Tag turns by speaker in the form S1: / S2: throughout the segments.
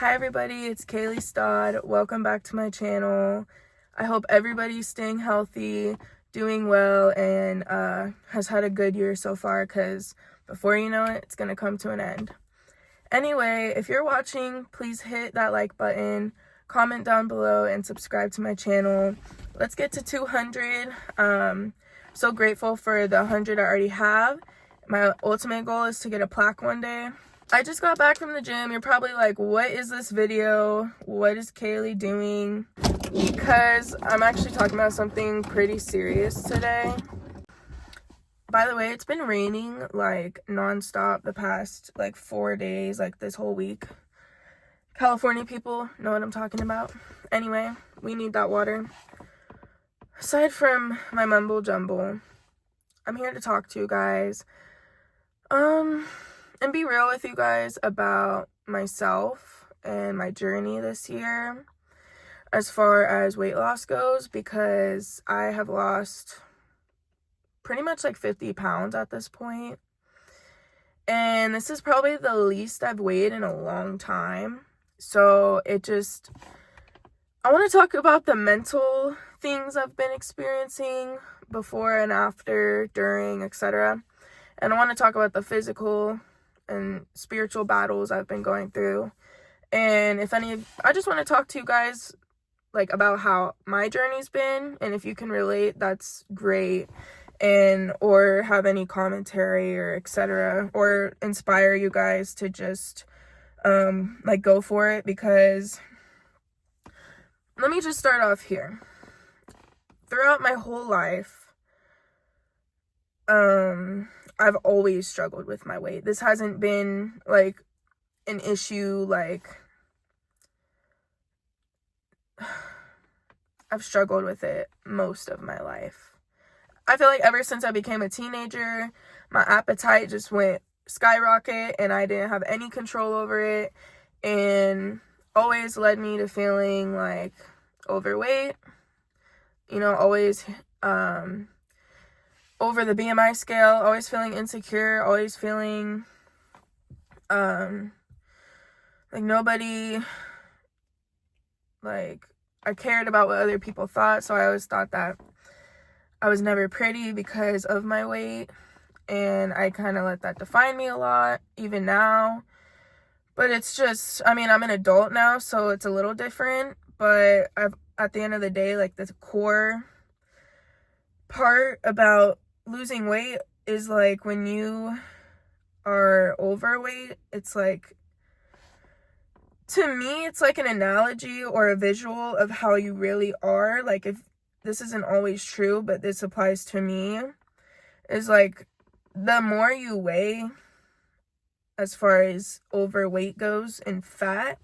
S1: Hi everybody, it's Kaylee Stodd. Welcome back to my channel. I hope everybody's staying healthy, doing well, and has had a good year so far, because before you know it, it's going to come to an end. Anyway, if you're watching, please hit that like button, comment down below, and subscribe to my channel. Let's get to 200. So grateful for the 100 I already have. My ultimate goal is to get a plaque one day. I just got back from the gym. You're probably like, what is this video? What is Kaylee doing? Because I'm actually talking about something pretty serious today. By the way, it's been raining like nonstop the past like 4 days, like this whole week. California people know what I'm talking about. Anyway, we need that water. Aside from my mumble jumble, I'm here to talk to you guys. And be real with you guys about myself and my journey this year as far as weight loss goes, because I have lost pretty much like 50 pounds at this point. And this is probably the least I've weighed in a long time. So I want to talk about the mental things I've been experiencing before and after, during, etc. And I want to talk about the physical and spiritual battles I've been going through. And I just want to talk to you guys like about how my journey's been, and if you can relate, that's great, and or have any commentary or etc., or inspire you guys to just like go for it. Because let me just start off here. Throughout my whole life, I've always struggled with my weight. This hasn't been like an issue, like I've struggled with it most of my life. I feel like ever since I became a teenager, my appetite just went skyrocket and I didn't have any control over it, and always led me to feeling like overweight, always over the BMI scale, always feeling insecure, always feeling like nobody, like I cared about what other people thought. So I always thought that I was never pretty because of my weight, and I kind of let that define me a lot, even now. But it's just, I'm an adult now, so it's a little different, but at the end of the day, like the core part about losing weight is like when you are overweight, it's like, to me, it's like an analogy or a visual of how you really are. Like, if this isn't always true, but this applies to me, is like the more you weigh as far as overweight goes and fat,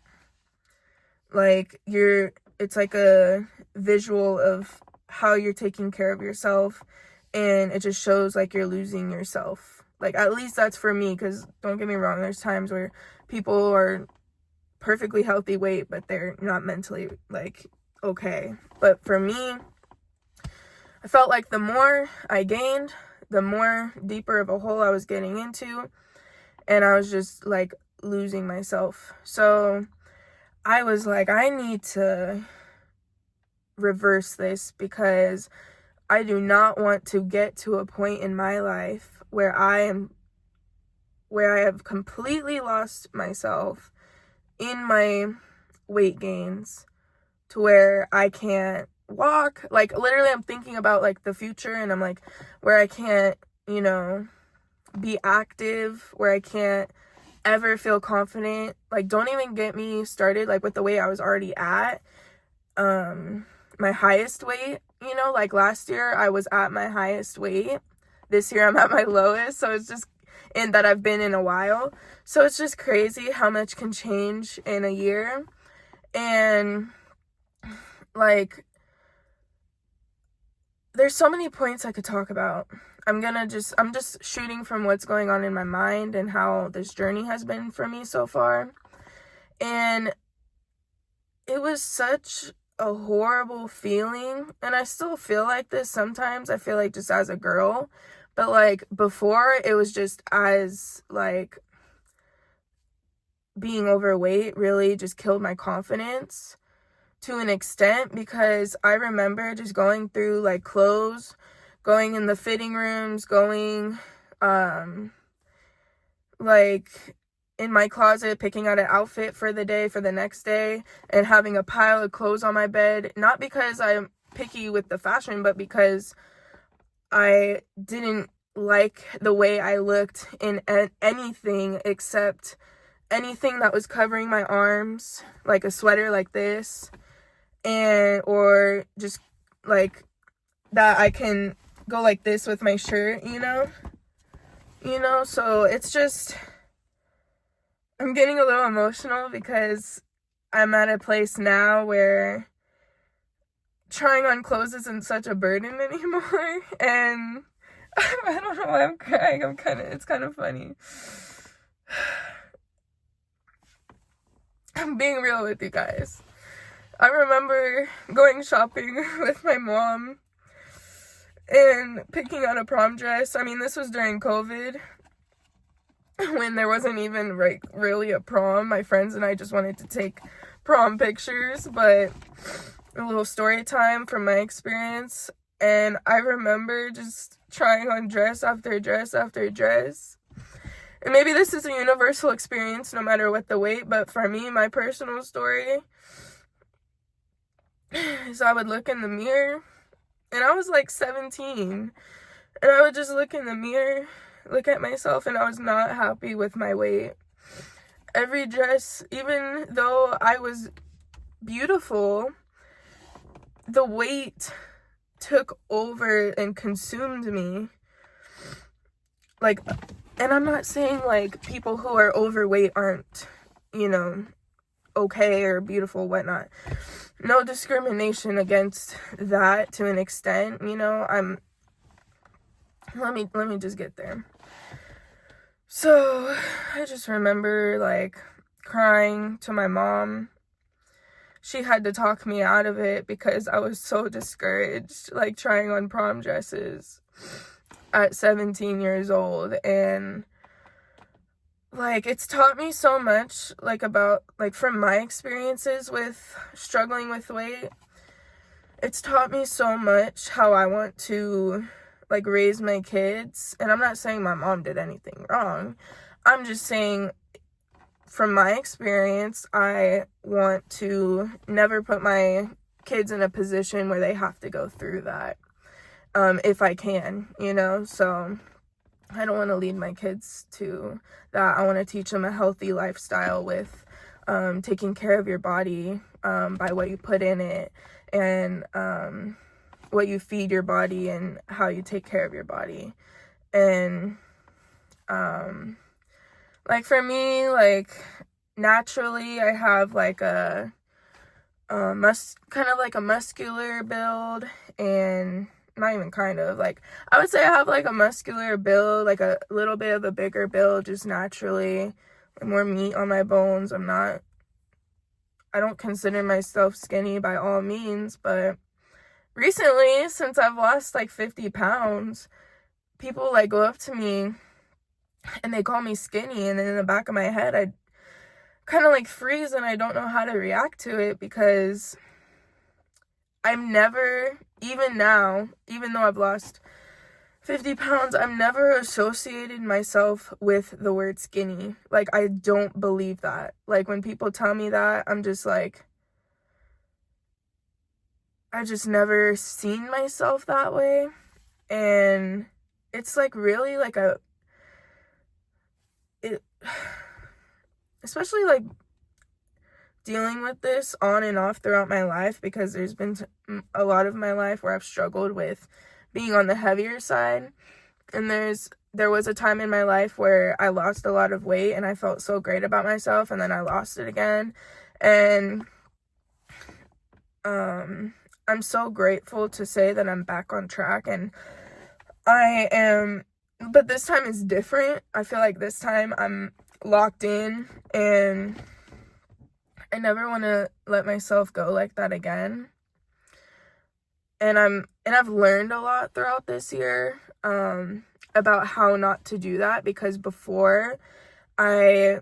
S1: like it's like a visual of how you're taking care of yourself, and it just shows like you're losing yourself. Like, at least that's for me, because don't get me wrong, there's times where people are perfectly healthy weight, but they're not mentally like okay. But for me, I felt like the more I gained, the more deeper of a hole I was getting into, and I was just like losing myself. So I was like, I need to reverse this, because I do not want to get to a point in my life where I have completely lost myself in my weight gains to where I can't walk. Like, literally, I'm thinking about like the future, and I'm like, where I can't, be active, where I can't ever feel confident. Like, don't even get me started like with the weight I was already at. My highest weight, like last year I was at my highest weight. This year I'm at my lowest. So it's just, and that I've been in a while. So it's just crazy how much can change in a year. And like, there's so many points I could talk about. I'm just shooting from what's going on in my mind and how this journey has been for me so far. And it was such a horrible feeling, and I still feel like this sometimes. I feel like just as a girl, but like before, it was just as like being overweight really just killed my confidence to an extent, because I remember just going through like clothes, going in the fitting rooms, going like in my closet, picking out an outfit for the day, for the next day, and having a pile of clothes on my bed. Not because I'm picky with the fashion, but because I didn't like the way I looked in anything except anything that was covering my arms, like a sweater like this, and or just like that I can go like this with my shirt, so it's just, I'm getting a little emotional because I'm at a place now where trying on clothes isn't such a burden anymore, and I don't know why I'm crying. It's kind of funny. I'm being real with you guys. I remember going shopping with my mom and picking out a prom dress. I mean, this was during COVID, when there wasn't even like really a prom. My friends and I just wanted to take prom pictures, but a little story time from my experience. And I remember just trying on dress after dress after dress. And maybe this is a universal experience no matter what the weight, but for me, my personal story is I would look in the mirror, and I was like 17, and I would just look in the mirror, look at myself, and I was not happy with my weight. Every dress, even though I was beautiful, the weight took over and consumed me. Like, and I'm not saying like people who are overweight aren't, okay or beautiful, whatnot. No discrimination against that to an extent, let me just get there. So I just remember like crying to my mom. She had to talk me out of it because I was so discouraged, like trying on prom dresses at 17 years old. And like, it's taught me so much, like, about, like, from my experiences with struggling with weight. It's taught me so much how I want to, like, raise my kids. And I'm not saying my mom did anything wrong. I'm just saying, from my experience, I want to never put my kids in a position where they have to go through that, if I can, so I don't want to lead my kids to that. I want to teach them a healthy lifestyle with taking care of your body by what you put in it, and what you feed your body, and how you take care of your body. And like for me, like naturally I have like a kind of like a muscular build, and not even kind of, like, I would say I have like a muscular build, like a little bit of a bigger build just naturally, more meat on my bones. I don't consider myself skinny by all means, but recently, since I've lost like 50 pounds, people like go up to me and they call me skinny, and then in the back of my head I kind of like freeze, and I don't know how to react to it, because I've never, even now, even though I've lost 50 pounds, I've never associated myself with the word skinny. Like, I don't believe that. Like, when people tell me that, I'm just like, I just never seen myself that way. And it's like really like especially like dealing with this on and off throughout my life, because there's been a lot of my life where I've struggled with being on the heavier side, and there was a time in my life where I lost a lot of weight and I felt so great about myself, and then I lost it again. And I'm so grateful to say that I'm back on track, and I am, but this time is different. I feel like this time I'm locked in, and I never want to let myself go like that again. And I've learned a lot throughout this year about how not to do that, because before I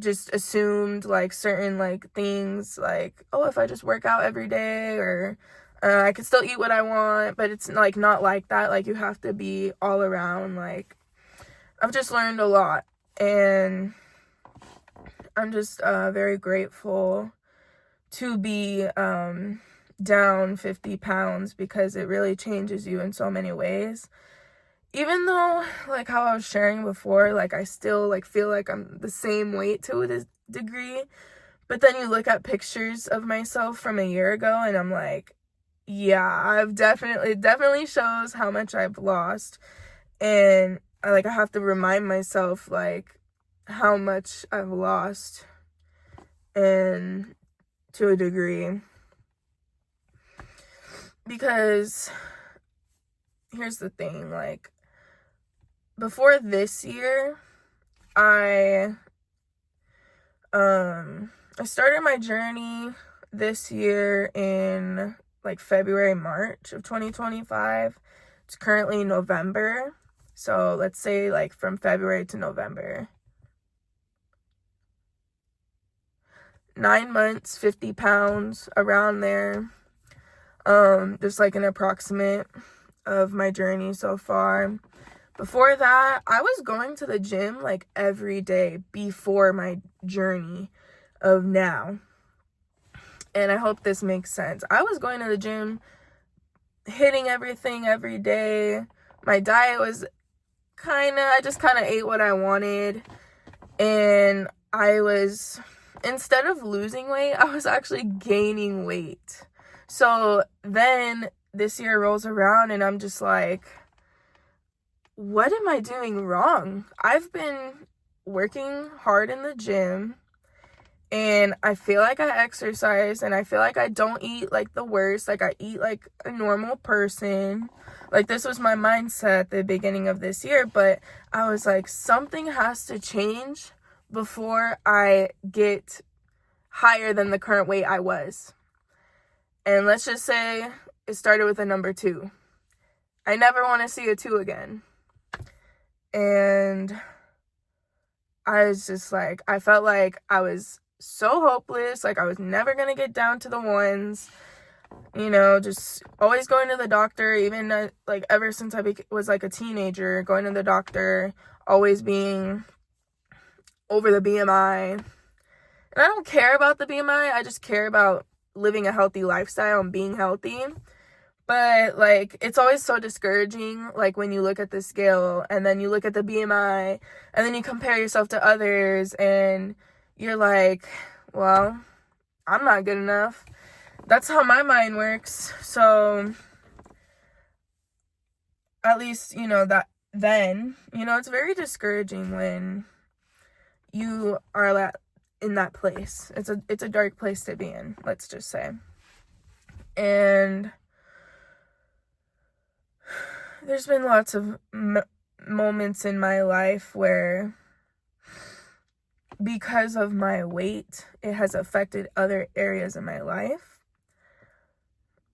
S1: just assumed like certain like things, like, oh, if I just work out every day, or I can still eat what I want. But it's like not like that. Like, you have to be all around. Like, I've just learned a lot, and I'm just very grateful to be down 50 pounds, because it really changes you in so many ways. Even though, like how I was sharing before, like I still like feel like I'm the same weight to a degree. But then you look at pictures of myself from a year ago, and I'm like, yeah, I've definitely shows how much I've lost. And I have to remind myself like how much I've lost, and to a degree. Because here's the thing, like, before this year, I started my journey this year in like February, March of 2025. It's currently November. So let's say like from February to November. 9 months, 50 pounds, around there. Just like an approximate of my journey so far. Before that, I was going to the gym like every day before my journey of now. And I hope this makes sense. I was going to the gym, hitting everything every day. My diet was I just kind of ate what I wanted. And instead of losing weight, I was actually gaining weight. So then this year rolls around, and I'm just like, what am I doing wrong? I've been working hard in the gym, and I feel like I exercise, and I feel like I don't eat like the worst. Like, I eat like a normal person. Like, this was my mindset at the beginning of this year, but I was like, something has to change before I get higher than the current weight I was. And let's just say it started with a number 2. I never want to see a 2 again. And I was just like, I felt like I was so hopeless. Like, I was never going to get down to the 1s. You know, just always going to the doctor, even like ever since I was like a teenager, going to the doctor, always being over the BMI. And I don't care about the BMI. I just care about living a healthy lifestyle and being healthy. But like, it's always so discouraging, like when you look at the scale and then you look at the BMI and then you compare yourself to others, and you're like, well, I'm not good enough. That's how my mind works. So at least, that then, it's very discouraging when you are in that place. It's a dark place to be in, let's just say. And there's been lots of moments in my life where, because of my weight, it has affected other areas of my life.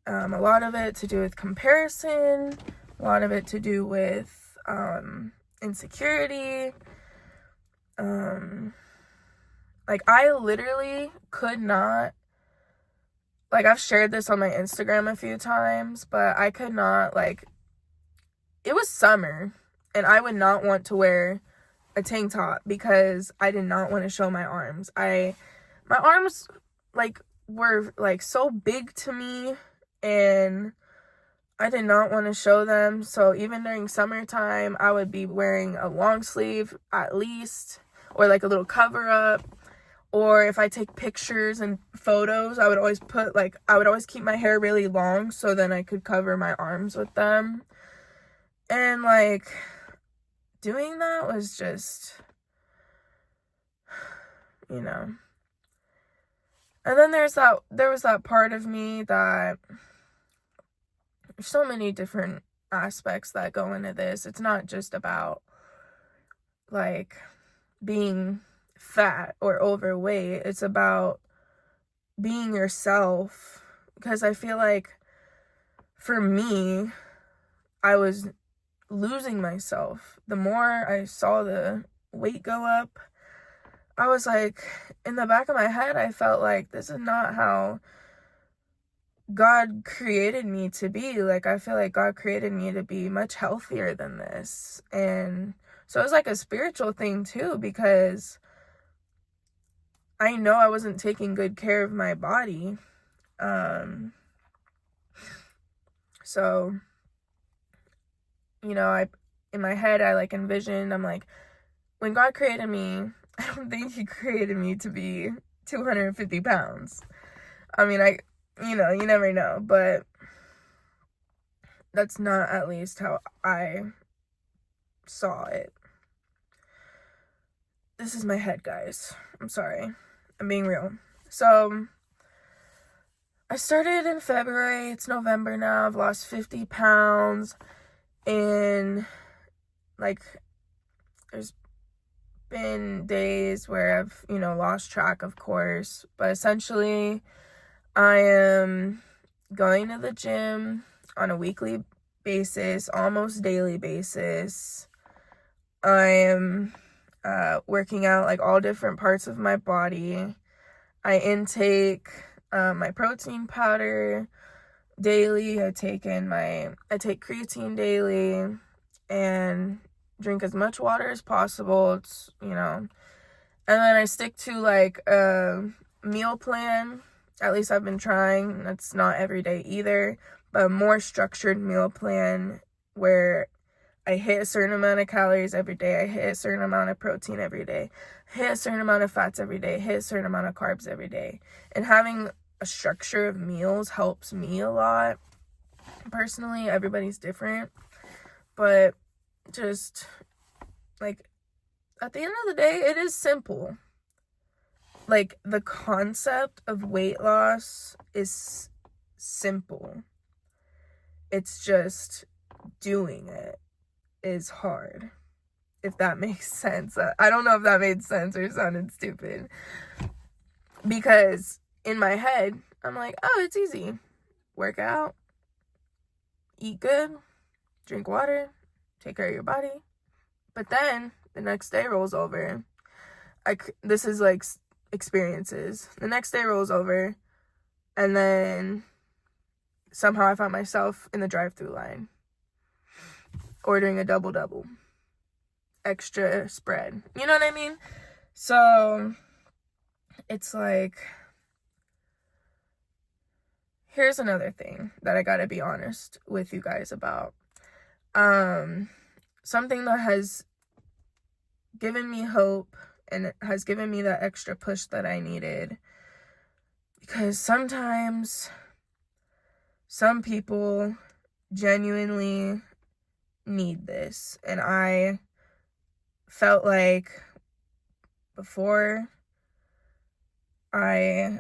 S1: A lot of it to do with comparison, a lot of it to do with insecurity. Like, I literally could not, like, I've shared this on my Instagram a few times, but I could not, like, it was summer, and I would not want to wear a tank top because I did not want to show my arms. My arms, like, were, like, so big to me, and I did not want to show them. So even during summertime, I would be wearing a long sleeve at least, or like a little cover up. Or if I take pictures and photos, I would always keep my hair really long so then I could cover my arms with them. And like, doing that was just, And then there was that part of me that, there's so many different aspects that go into this. It's not just about like being fat or overweight. It's about being yourself. Because I feel like for me, I was losing myself. The more I saw the weight go up, I was like, in the back of my head, I felt like this is not how God created me to be. Like, I feel like God created me to be much healthier than this. And so it was like a spiritual thing too, because I know I wasn't taking good care of my body. So, you know, in my head, I like envisioned, I'm like, when God created me, I don't think he created me to be 250 pounds. I mean, you never know, but that's not at least how I saw it. This is my head, guys. I'm sorry. I'm being real. So, I started in February. It's November now. I've lost 50 pounds. And, like, there's been days where I've, lost track, of course. But essentially, I am going to the gym on a weekly basis, almost daily basis. I am working out like all different parts of my body. I intake my protein powder daily. I take creatine daily and drink as much water as possible. It's, and then I stick to like a meal plan. At least I've been trying. That's not every day either, but a more structured meal plan where I hit a certain amount of calories every day. I hit a certain amount of protein every day. Hit a certain amount of fats every day. Hit a certain amount of carbs every day. And having a structure of meals helps me a lot. Personally, everybody's different. But just, like, at the end of the day, it is simple. Like, the concept of weight loss is simple. It's just doing it is hard, if that makes sense. I don't know if that made sense or sounded stupid, because in my head, I'm like, oh, it's easy. Work out, eat good, drink water, take care of your body. But then the next day rolls over. This is like experiences. The next day rolls over, and then somehow I found myself in the drive-thru line ordering a double, extra spread. You know what I mean? So it's like, here's another thing that I gotta be honest with you guys about. Something that has given me hope and has given me that extra push that I needed, because sometimes some people genuinely need this, and I felt like before I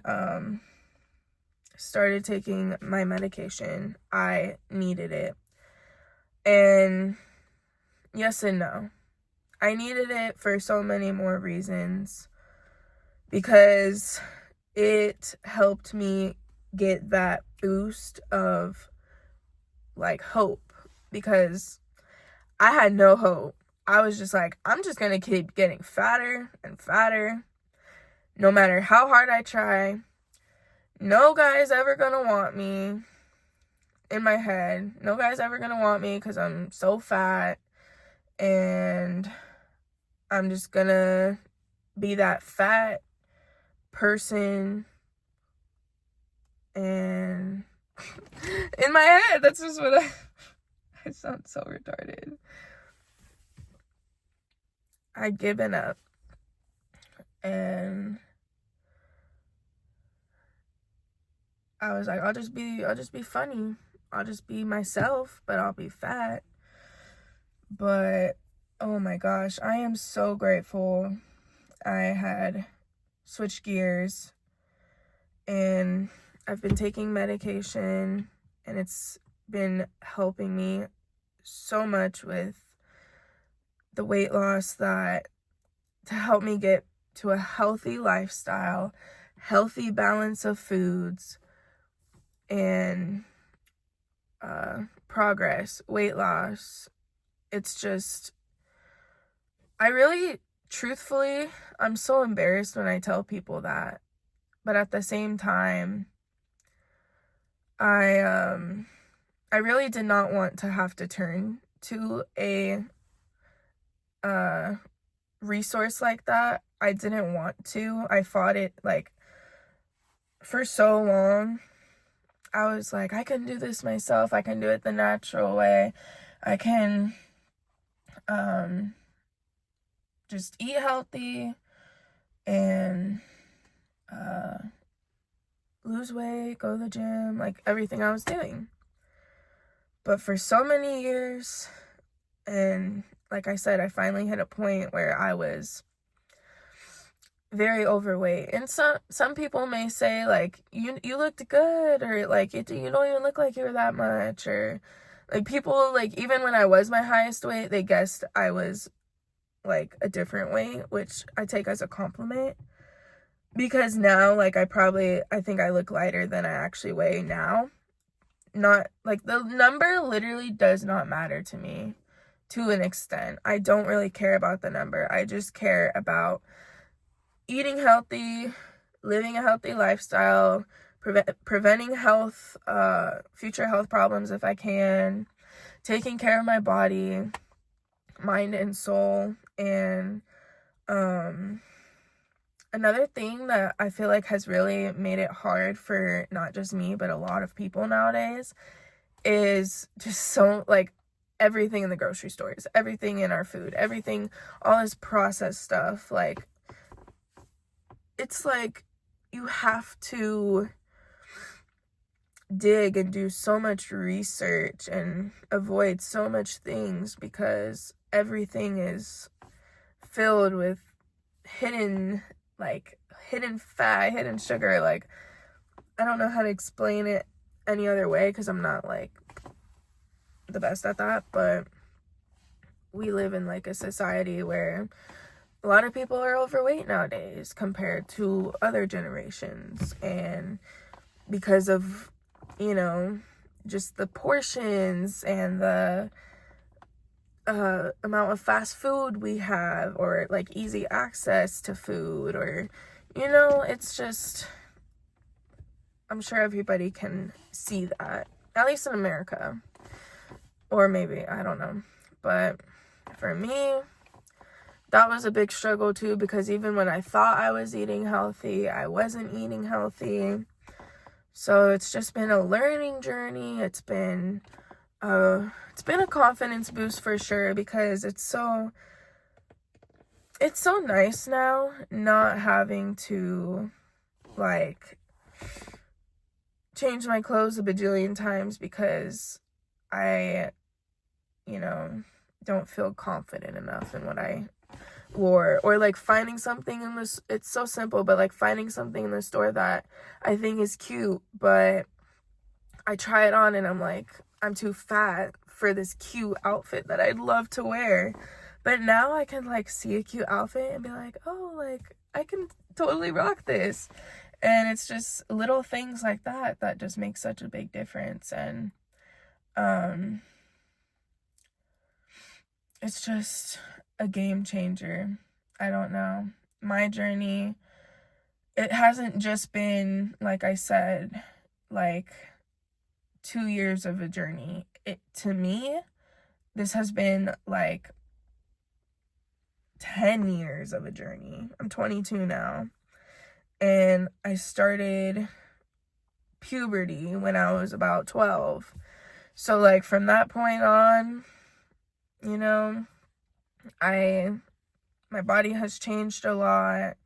S1: started taking my medication, I needed it. And yes and no. I needed it for so many more reasons, because it helped me get that boost of like hope, because I had no hope. I was just like, I'm just gonna keep getting fatter and fatter no matter how hard I try. No guy's ever gonna want me. In my head, no guy's ever gonna want me because I'm so fat, and I'm just gonna be that fat person. And in my head, that's just what I sound so retarded. I'd given up, and I was like, I'll just be funny. I'll just be myself, but I'll be fat. But oh my gosh, I am so grateful I had switched gears, and I've been taking medication, and it's been helping me so much with the weight loss, that to help me get to a healthy lifestyle, healthy balance of foods, and progress, weight loss. It's just, I really truthfully, I'm so embarrassed when I tell people that. But at the same time, I really did not want to have to turn to a resource like that. I didn't want to. I fought it like for so long. I was like, I can do this myself. I can do it the natural way. I can just eat healthy and lose weight, go to the gym, like everything I was doing. But for so many years, and like I said, I finally hit a point where I was very overweight. And some people may say like you looked good, or like you don't even look like you were that much, or like people, like even when I was my highest weight, they guessed I was like a different weight, which I take as a compliment, because now like I think I look lighter than I actually weigh now. Not like the number literally does not matter to me to an extent. I don't really care about the number. I just care about eating healthy, living a healthy lifestyle, preventing future health problems if I can, taking care of my body, mind and soul. And another thing that I feel like has really made it hard for not just me, but a lot of people nowadays is just so like everything in the grocery stores, everything in our food, everything, all this processed stuff. Like, it's like you have to dig and do so much research and avoid so much things because everything is filled with hidden fat, hidden sugar. Like, I don't know how to explain it any other way because I'm not like the best at that, but we live in like a society where a lot of people are overweight nowadays compared to other generations, and because of, you know, just the portions and the amount of fast food we have, or like easy access to food, or, you know, it's just, I'm sure everybody can see that, at least in America, or maybe, I don't know. But for me, that was a big struggle too, because even when I thought I was eating healthy, I wasn't eating healthy. So it's just been a learning journey. It's been a confidence boost for sure, because it's so nice now not having to like change my clothes a bajillion times because I, you know, don't feel confident enough in what I wore, or like finding something in this, it's so simple, but like finding something in the store that I think is cute, but I try it on and I'm like, I'm too fat for this cute outfit that I'd love to wear. But now I can like see a cute outfit and be like, oh, like I can totally rock this. And it's just little things like that that just make such a big difference. And it's just a game changer. I don't know. My journey, it hasn't just been, like I said, like 2 years of a journey. To me, this has been like 10 years of a journey. I'm 22 now. And I started puberty when I was about 12. So like from that point on, you know, my body has changed a lot.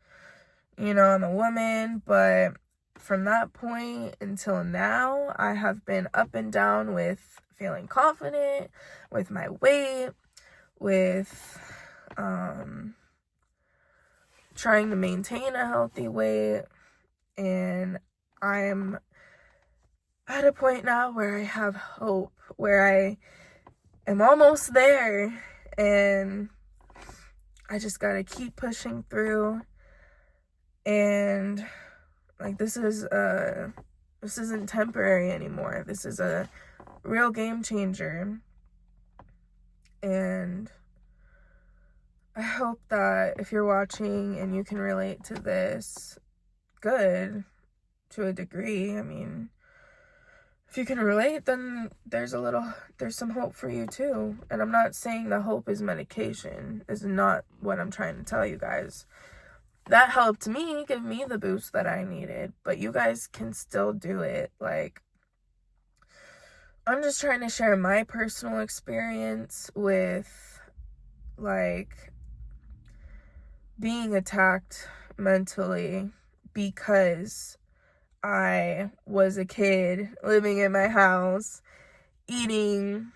S1: You know, I'm a woman, but from that point until now, I have been up and down with feeling confident, with my weight, with trying to maintain a healthy weight. And I'm at a point now where I have hope, where I am almost there, and I just gotta keep pushing through. And like, this isn't temporary anymore. This is a real game changer. And I hope that if you're watching and you can relate to this, good, to a degree. I mean, if you can relate, then there's some hope for you too. And I'm not saying that hope is medication. Is not what I'm trying to tell you guys. That helped me give me the boost that I needed, but you guys can still do it. Like, I'm just trying to share my personal experience with, like, being attacked mentally because I was a kid living in my house, eating,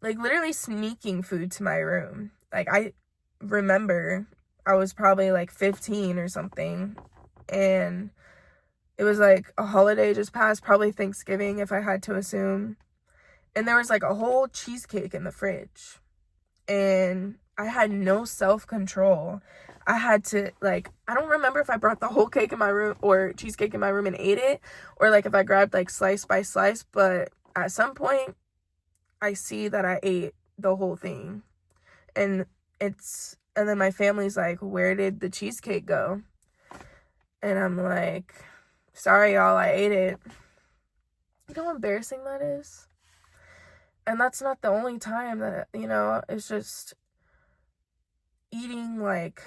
S1: like, literally sneaking food to my room. Like, I remember I was probably like 15 or something, and it was like a holiday just passed, probably Thanksgiving if I had to assume, and there was like a whole cheesecake in the fridge, and I had no self-control. I had to, like, I don't remember if I brought the whole cake in my room or cheesecake in my room and ate it, or like if I grabbed like slice by slice, but at some point I see that I ate the whole thing. And then my family's like, where did the cheesecake go? And I'm like, sorry y'all, I ate it. You know how embarrassing that is? And that's not the only time that, it's just eating. Like,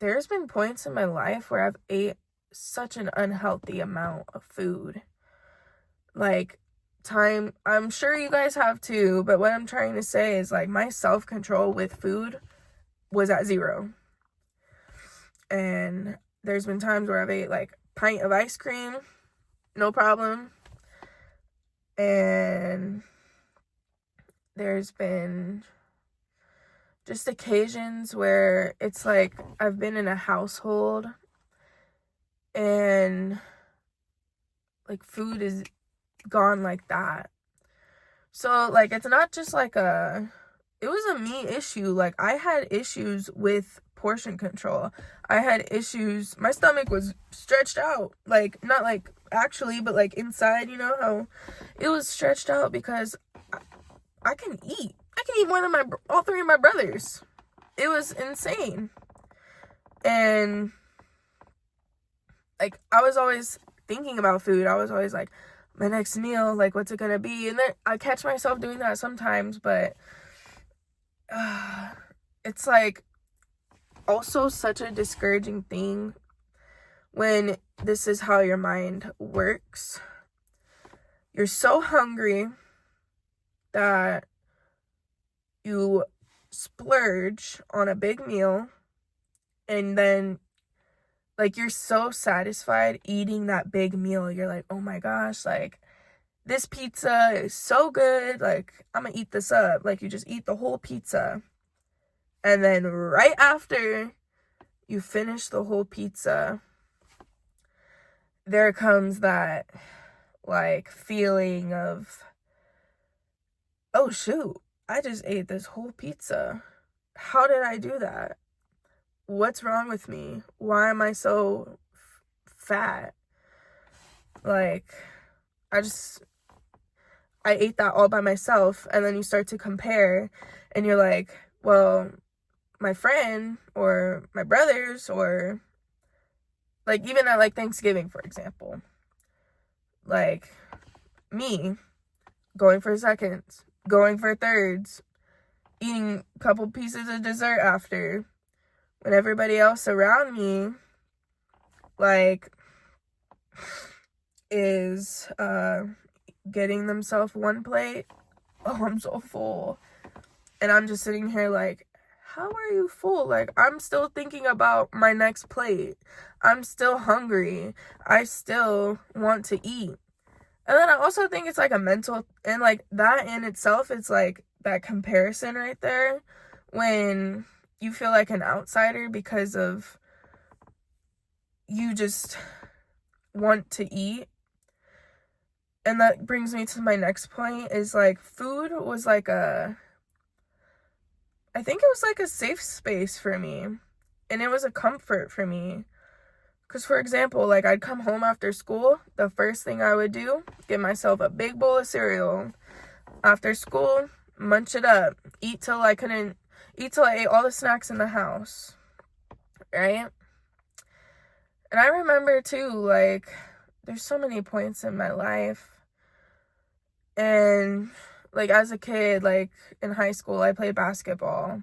S1: there's been points in my life where I've ate such an unhealthy amount of food. Like, I'm sure you guys have too, but what I'm trying to say is, like, my self-control with food was at 0. And there's been times where I've ate like a pint of ice cream, no problem. And there's been just occasions where it's like I've been in a household and like food is gone like that. So like it's not just like it was a me issue. Like, I had issues with portion control. I had issues, my stomach was stretched out, like, not like actually, but like inside, how it was stretched out because I can eat more than all 3 of my brothers. It was insane. And like, I was always thinking about food. I was always like, my next meal, like, what's it gonna be? And then I catch myself doing that sometimes, but it's like also such a discouraging thing when this is how your mind works. You're so hungry that you splurge on a big meal, and then like you're so satisfied eating that big meal. You're like, oh my gosh, like, this pizza is so good, like, I'm gonna eat this up. Like, you just eat the whole pizza. And then right after you finish the whole pizza, there comes that, like, feeling of, oh shoot, I just ate this whole pizza. How did I do that? What's wrong with me? Why am I so fat? Like, I ate that all by myself. And then you start to compare, and you're like, well, my friend or my brothers, or like even at like Thanksgiving, for example, like me going for seconds, going for thirds, eating a couple pieces of dessert after, when everybody else around me like is getting themselves one plate. Oh, I'm so full. And I'm just sitting here like, how are you full? Like, I'm still thinking about my next plate. I'm still hungry. I still want to eat. And then I also think it's like a mental, and like that in itself, it's like that comparison right there when you feel like an outsider because of you just want to eat. And that brings me to my next point, is like food was like I think it was like a safe space for me, and it was a comfort for me. Because, for example, like, I'd come home after school, the first thing I would do, get myself a big bowl of cereal. After school, munch it up, eat till I couldn't eat till I ate all the snacks in the house, right? And I remember too, like, there's so many points in my life, and like as a kid, like in high school, I played basketball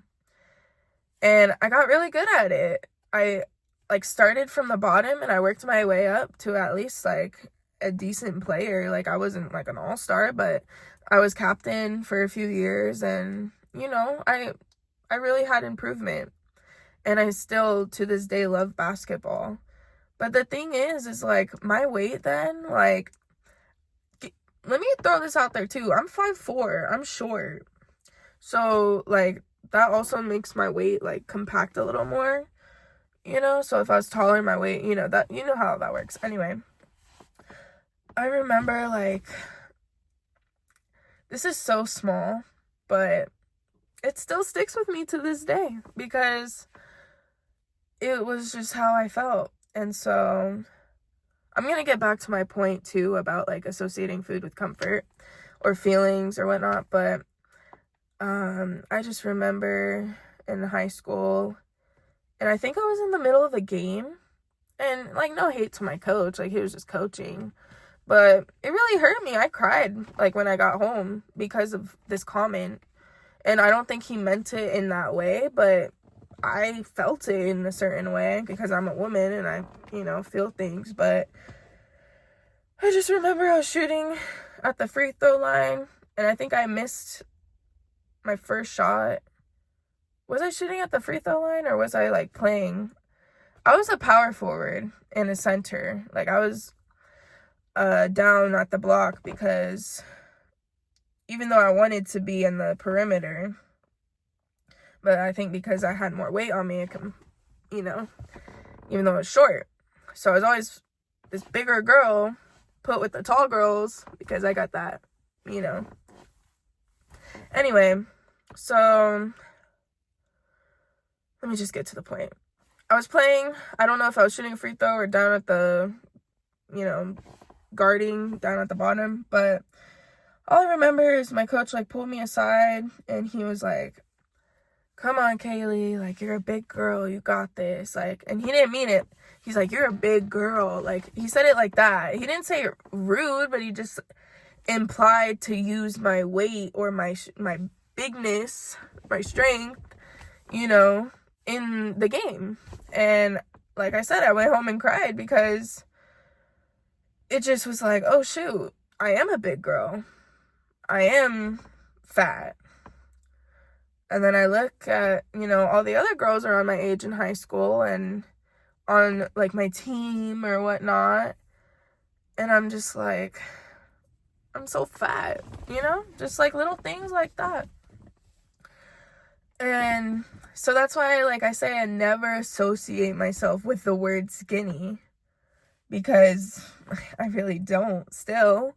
S1: and I got really good at it. I like started from the bottom and I worked my way up to at least like a decent player. Like I wasn't like an all-star, but I was captain for a few years, and you know, I really had improvement, and I still to this day love basketball. But the thing is like my weight then, like, let me throw this out there too. I'm 5'4". I'm short. So like that also makes my weight like compact a little more, you know? So if I was taller, my weight, you know, that, you know how that works. Anyway, I remember like, this is so small, but it still sticks with me to this day because it was just how I felt. And so I'm going to get back to my point too about like associating food with comfort or feelings or whatnot. But I just remember in high school, and I think I was in the middle of a game, and like no hate to my coach, like he was just coaching, but it really hurt me. I cried like when I got home because of this comment, and I don't think he meant it in that way, but I felt it in a certain way because I'm a woman and I, you know, feel things. But I just remember I was shooting at the free throw line and I think I missed my first shot. Was I shooting at the free throw line or was I like playing? I was a power forward and a center. Like I was down at the block because even though I wanted to be in the perimeter, but I think because I had more weight on me, it can, you know, even though I was short. So I was always this bigger girl put with the tall girls because I got that, you know. Anyway, so let me just get to the point. I was playing, I don't know if I was shooting a free throw or down at the, you know, guarding down at the bottom, but all I remember is my coach like pulled me aside and he was like, come on, Kaylee, like, you're a big girl, you got this, like, and he didn't mean it. He's like, you're a big girl, like, he said it like that. He didn't say it rude, but he just implied to use my weight or my bigness, my strength, you know, in the game. And like I said, I went home and cried because it just was like, oh shoot, I am a big girl. I am fat. And then I look at, you know, all the other girls around my age in high school and on like my team or whatnot. And I'm just like, I'm so fat, you know, just like little things like that. And so that's why, like I say, I never associate myself with the word skinny because I really don't still.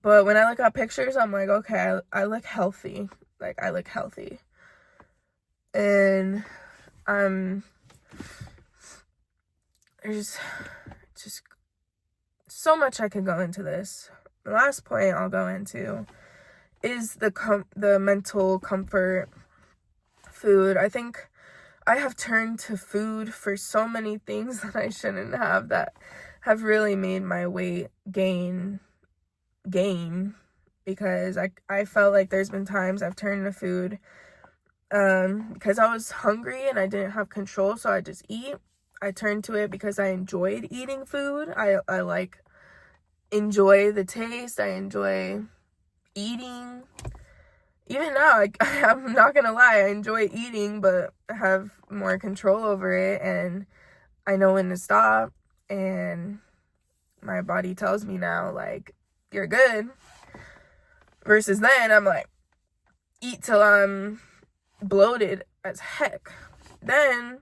S1: But when I look at pictures, I'm like, okay, I look healthy. Like, I look healthy. And there's just so much I could go into this. The last point I'll go into is the mental comfort food. I think I have turned to food for so many things that I shouldn't have that have really made my weight gain because I felt like there's been times I've turned to food because I was hungry and I didn't have control, so I just eat. I turned to it because I enjoyed eating food. I like enjoy the taste. I enjoy eating. Even now, I'm not gonna lie, I enjoy eating, but I have more control over it and I know when to stop, and my body tells me now, like, you're good. Versus then, I'm like, eat till I'm bloated as heck. Then,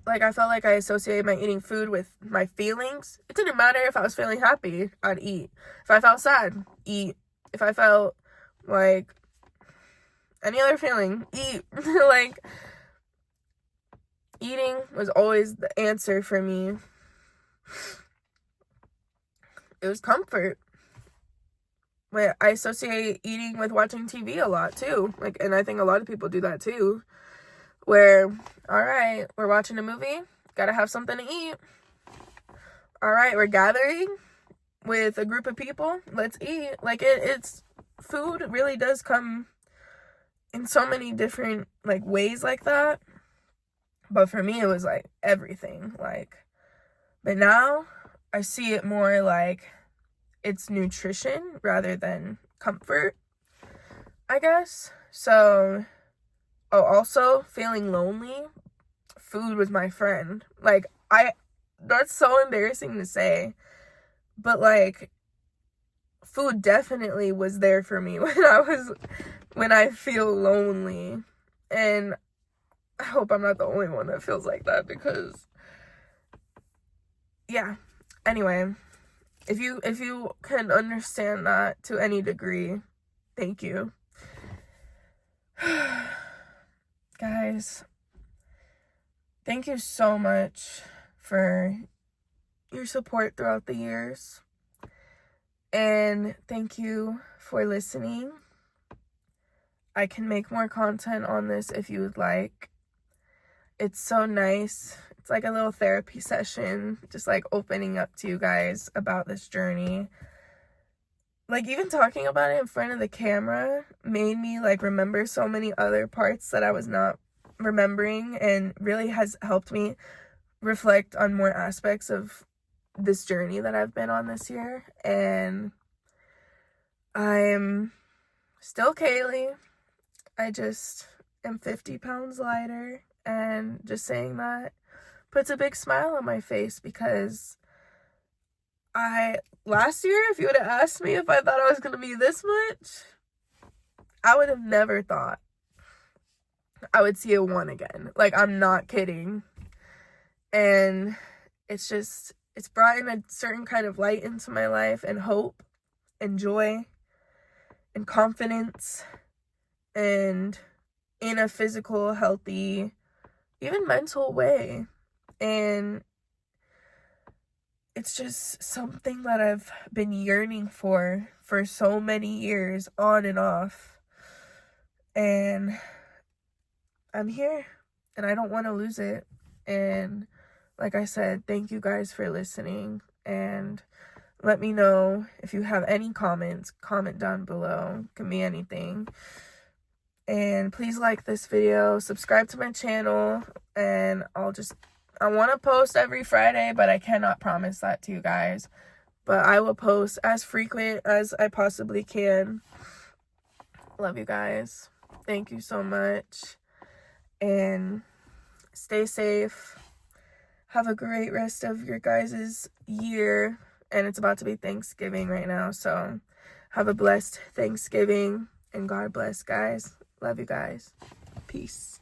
S1: like, I felt like I associated my eating food with my feelings. It didn't matter if I was feeling happy, I'd eat. If I felt sad, eat. If I felt like any other feeling, eat. Like, eating was always the answer for me. It was comfort. I associate eating with watching TV a lot too. Like, and I think a lot of people do that too. Where, all right, we're watching a movie, gotta have something to eat. All right, we're gathering with a group of people, let's eat. Like, it's food really does come in so many different like ways like that. But for me, it was like everything. Like, but now I see it more like it's nutrition rather than comfort, I guess. So, oh, also feeling lonely, food was my friend. Like, that's so embarrassing to say, but like, food definitely was there for me when I feel lonely. And I hope I'm not the only one that feels like that, because yeah. Anyway, if you can understand that to any degree, thank you. Guys, thank you so much for your support throughout the years. And thank you for listening. I can make more content on this if you would like. It's so nice. It's like a little therapy session, just like opening up to you guys about this journey. Like, even talking about it in front of the camera made me like remember so many other parts that I was not remembering, and really has helped me reflect on more aspects of this journey that I've been on this year. And I'm still Kaylee. I just am 50 pounds lighter, and just saying that puts a big smile on my face, because last year, if you would have asked me if I thought I was going to be this much, I would have never thought I would see a 1 again. Like, I'm not kidding. And it's brought in a certain kind of light into my life, and hope, and joy, and confidence, and in a physical, healthy, even mental way. And it's just something that I've been yearning for so many years, on and off. And I'm here, and I don't want to lose it. And like I said, thank you guys for listening. And let me know if you have any comments. Comment down below. It can be anything. And please like this video, subscribe to my channel, and I want to post every Friday, but I cannot promise that to you guys. But I will post as frequent as I possibly can. Love you guys. Thank you so much. And stay safe. Have a great rest of your guys' year. And it's about to be Thanksgiving right now, so have a blessed Thanksgiving, and God bless, guys. Love you guys. Peace.